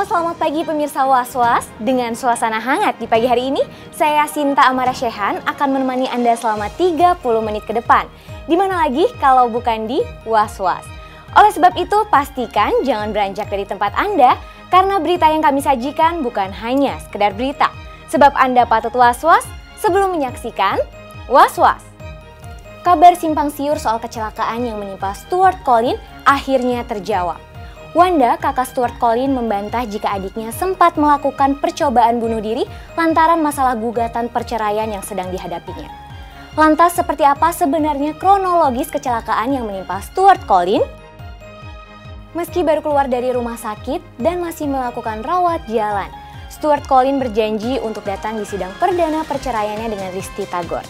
Halo, selamat pagi pemirsa Was-Was. Dengan suasana hangat di pagi hari ini, saya Sinta Amara Shehan akan menemani Anda selama 30 menit ke depan. Di mana lagi kalau bukan di Was-Was. Oleh sebab itu, pastikan jangan beranjak dari tempat Anda, karena berita yang kami sajikan bukan hanya sekedar berita. Sebab Anda patut was-was sebelum menyaksikan Was-Was. Kabar simpang siur soal kecelakaan yang menimpa Stuart Collin akhirnya terjawab. Wanda, kakak Stuart Collin, membantah jika adiknya sempat melakukan percobaan bunuh diri lantaran masalah gugatan perceraian yang sedang dihadapinya. Lantas seperti apa sebenarnya kronologis kecelakaan yang menimpa Stuart Collin? Meski baru keluar dari rumah sakit dan masih melakukan rawat jalan, Stuart Collin berjanji untuk datang di sidang perdana perceraiannya dengan Risty Tagor.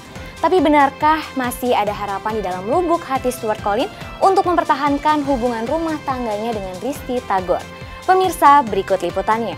Tapi benarkah masih ada harapan di dalam lubuk hati Stuart Collin untuk mempertahankan hubungan rumah tangganya dengan Risty Tagor? Pemirsa, berikut liputannya.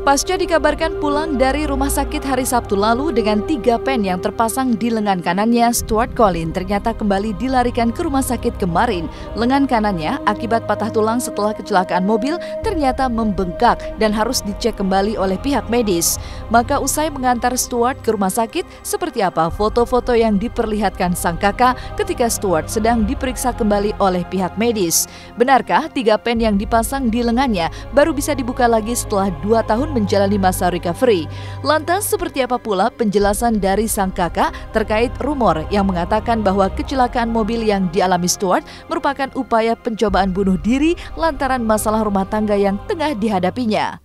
Pasca dikabarkan pulang dari rumah sakit hari Sabtu lalu dengan 3 pen yang terpasang di lengan kanannya, Stuart Collin ternyata kembali dilarikan ke rumah sakit kemarin. Lengan kanannya akibat patah tulang setelah kecelakaan mobil ternyata membengkak dan harus dicek kembali oleh pihak medis. Maka usai mengantar Stuart ke rumah sakit, seperti apa foto-foto yang diperlihatkan sang kakak ketika Stuart sedang diperiksa kembali oleh pihak medis? Benarkah 3 pen yang dipasang di lengannya baru bisa dibuka lagi setelah 2 tahun menjalani masa recovery? Lantas seperti apa pula penjelasan dari sang kakak terkait rumor yang mengatakan bahwa kecelakaan mobil yang dialami Stuart merupakan upaya pencobaan bunuh diri lantaran masalah rumah tangga yang tengah dihadapinya?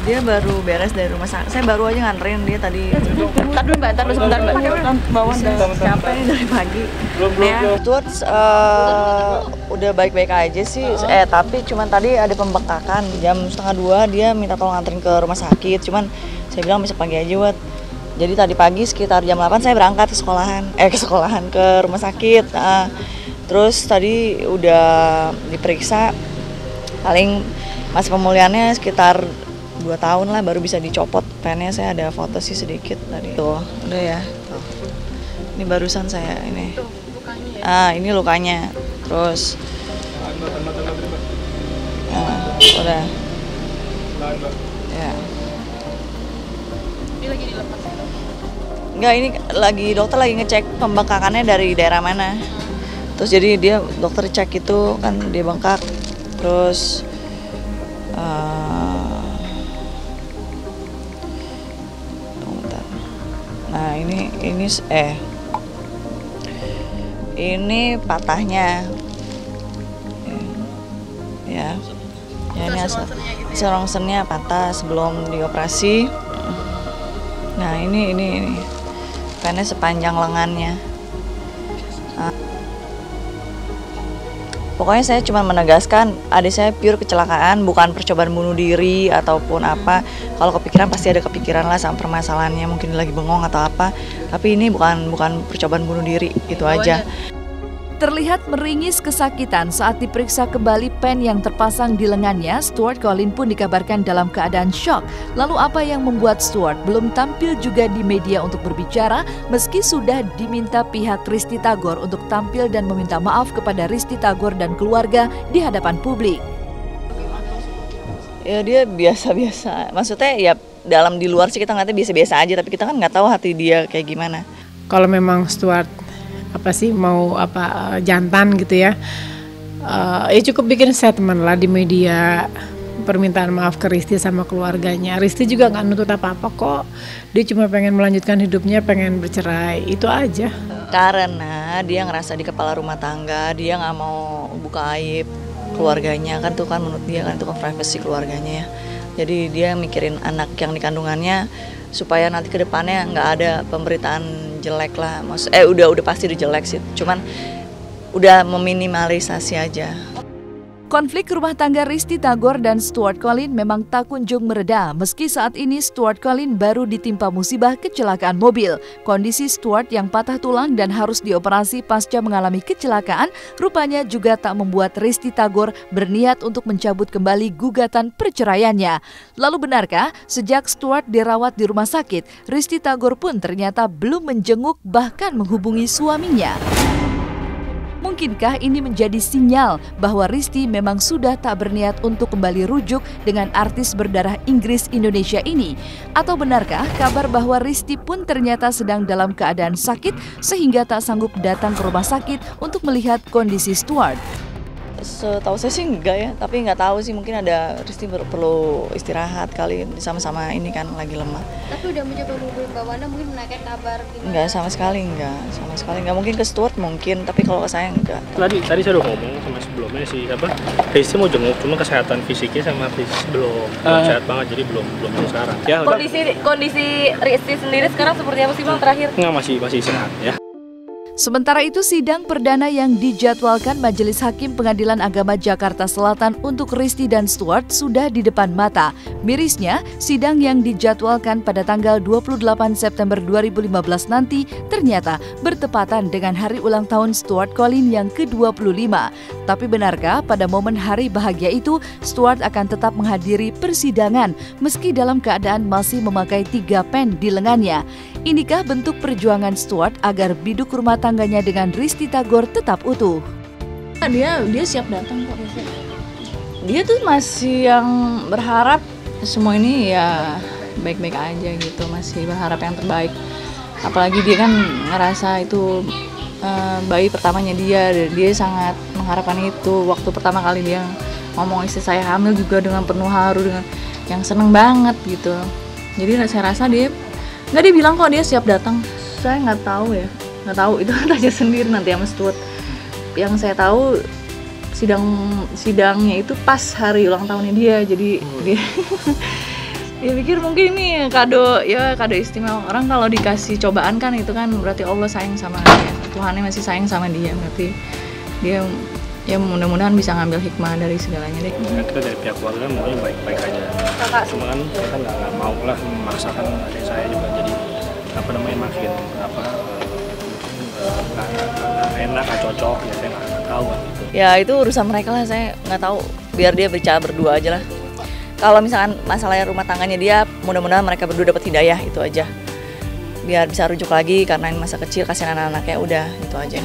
Dia baru beres dari rumah sakit. Saya baru aja nganterin dia tadi. Ntar dulu mbak, sebentar mbak. Bawa capek nih dari pagi. Stuart udah baik-baik aja sih. Tapi cuman tadi ada pembengkakan. Jam 1:30 dia minta tolong nganterin ke rumah sakit. Cuman saya bilang besok pagi aja buat. Jadi tadi pagi sekitar jam 8 saya berangkat ke sekolahan ke rumah sakit. Terus tadi udah diperiksa. Paling masa pemulihannya sekitar 2 tahun lah baru bisa dicopot pennya. Saya ada foto sih sedikit tadi. Tuh, udah ya. Tuh. Ini barusan saya ini. Tuh, lukanya ya? Ini lukanya. Terus udah. Ya. Ini lagi dilepas. Enggak, ini dokter lagi ngecek pembengkakannya dari daerah mana. Terus jadi dia dokter cek itu kan dia bengkak. Terus nah ini patahnya ya ini rongsennya patah sebelum dioperasi. Nah ini pennya sepanjang lengannya. Pokoknya saya cuma menegaskan adik saya pure kecelakaan, bukan percobaan bunuh diri ataupun apa. Kalau kepikiran pasti ada kepikiran lah sama permasalahannya, mungkin lagi bengong atau apa. Tapi ini bukan percobaan bunuh diri, itu aja. Terlihat meringis kesakitan saat diperiksa kembali pen yang terpasang di lengannya. Stuart Collin pun dikabarkan dalam keadaan shock. Lalu apa yang membuat Stuart belum tampil juga di media untuk berbicara meski sudah diminta pihak Risty Tagor untuk tampil dan meminta maaf kepada Risty Tagor dan keluarga di hadapan publik? Ya dia biasa-biasa. Maksudnya ya di luar sih kita ngeliatnya biasa-biasa aja, tapi kita kan nggak tahu hati dia kayak gimana. Kalau memang Stuart mau jantan gitu ya, ya cukup bikin statement lah di media, permintaan maaf ke Risty sama keluarganya. Risty juga nggak nuntut apa-apa kok, dia cuma pengen melanjutkan hidupnya, pengen bercerai, itu aja. Karena dia ngerasa di kepala rumah tangga, dia nggak mau buka aib keluarganya, kan tuh kan menurut dia kan itu kan privasi keluarganya ya. Jadi dia mikirin anak yang dikandungannya supaya nanti ke depannya nggak ada pemberitaan jelek lah. Udah pasti udah jelek sih. Cuman udah meminimalisasi aja. Konflik rumah tangga Risty Tagor dan Stuart Collin memang tak kunjung mereda meski saat ini Stuart Collin baru ditimpa musibah kecelakaan mobil. Kondisi Stuart yang patah tulang dan harus dioperasi pasca mengalami kecelakaan rupanya juga tak membuat Risty Tagor berniat untuk mencabut kembali gugatan perceraiannya. Lalu benarkah sejak Stuart dirawat di rumah sakit, Risty Tagor pun ternyata belum menjenguk bahkan menghubungi suaminya? Mungkinkah ini menjadi sinyal bahwa Risty memang sudah tak berniat untuk kembali rujuk dengan artis berdarah Inggris Indonesia ini? Atau benarkah kabar bahwa Risty pun ternyata sedang dalam keadaan sakit sehingga tak sanggup datang ke rumah sakit untuk melihat kondisi Stuart? Setahu saya sih enggak ya, tapi nggak tahu sih, mungkin ada Risty perlu istirahat kali, sama-sama ini kan lagi lemah. Tapi udah mencoba menghubungi Mbak Wanda, mungkin menanyakan kabar gimana? Enggak, sama sekali nggak mungkin ke Stuart mungkin, tapi kalau ke saya enggak. Tadi saya udah ngomong sama sebelumnya sih Risty mau jenguk, cuma kesehatan fisiknya sama fisik belum sehat banget, jadi belum sekarang. Ya, Kondisi Risty sendiri sekarang seperti apa sih Bang terakhir? Nggak, masih sehat ya. Sementara itu, sidang perdana yang dijadwalkan Majelis Hakim Pengadilan Agama Jakarta Selatan untuk Risty dan Stuart sudah di depan mata. Mirisnya, sidang yang dijadwalkan pada tanggal 28 September 2015 nanti ternyata bertepatan dengan hari ulang tahun Stuart Collin yang ke-25. Tapi benarkah pada momen hari bahagia itu, Stuart akan tetap menghadiri persidangan meski dalam keadaan masih memakai 3 pen di lengannya? Inikah bentuk perjuangan Stuart agar biduk rumah tangganya dengan Risty Tagor tetap utuh? Dia siap datang kok. Dia tuh masih yang berharap semua ini ya baik-baik aja gitu, masih berharap yang terbaik. Apalagi dia kan ngerasa itu bayi pertamanya dia sangat mengharapkan itu. Waktu pertama kali dia ngomong istri saya hamil juga dengan penuh haru, dengan yang seneng banget gitu. Jadi saya rasa dia bilang kok dia siap datang. Saya nggak tahu itu tanya sendiri nanti sama Stuart. Yang saya tahu sidangnya itu pas hari ulang tahunnya dia, jadi dia pikir mungkin ini kado istimewa. Orang kalau dikasih cobaan kan itu kan berarti Allah sayang sama dia, Tuhannya masih sayang sama dia, berarti dia ya mudah-mudahan bisa ngambil hikmah dari segalanya deh. Kita dari pihak keluarga maunya baik-baik aja. Cuma kan kita nggak mau lah memaksakan adik saya juga jadi makin nggak enak, nggak cocok, ya saya nggak tahu kan gitu. Ya itu urusan mereka lah, saya nggak tahu, biar dia bicara berdua aja lah. Kalau misalkan masalahnya rumah tangganya dia, mudah-mudahan mereka berdua dapat hidayah, itu aja. Biar bisa rujuk lagi karena ini masa kecil, kasihan anak-anaknya, udah itu aja.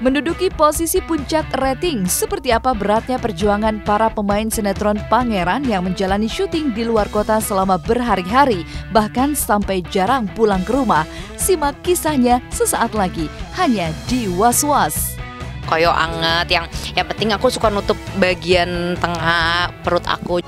Menduduki posisi puncak rating, seperti apa beratnya perjuangan para pemain sinetron Pangeran yang menjalani syuting di luar kota selama berhari-hari, bahkan sampai jarang pulang ke rumah. Simak kisahnya sesaat lagi, hanya di Was-Was. Koyo anget, yang penting aku suka nutup bagian tengah perut aku.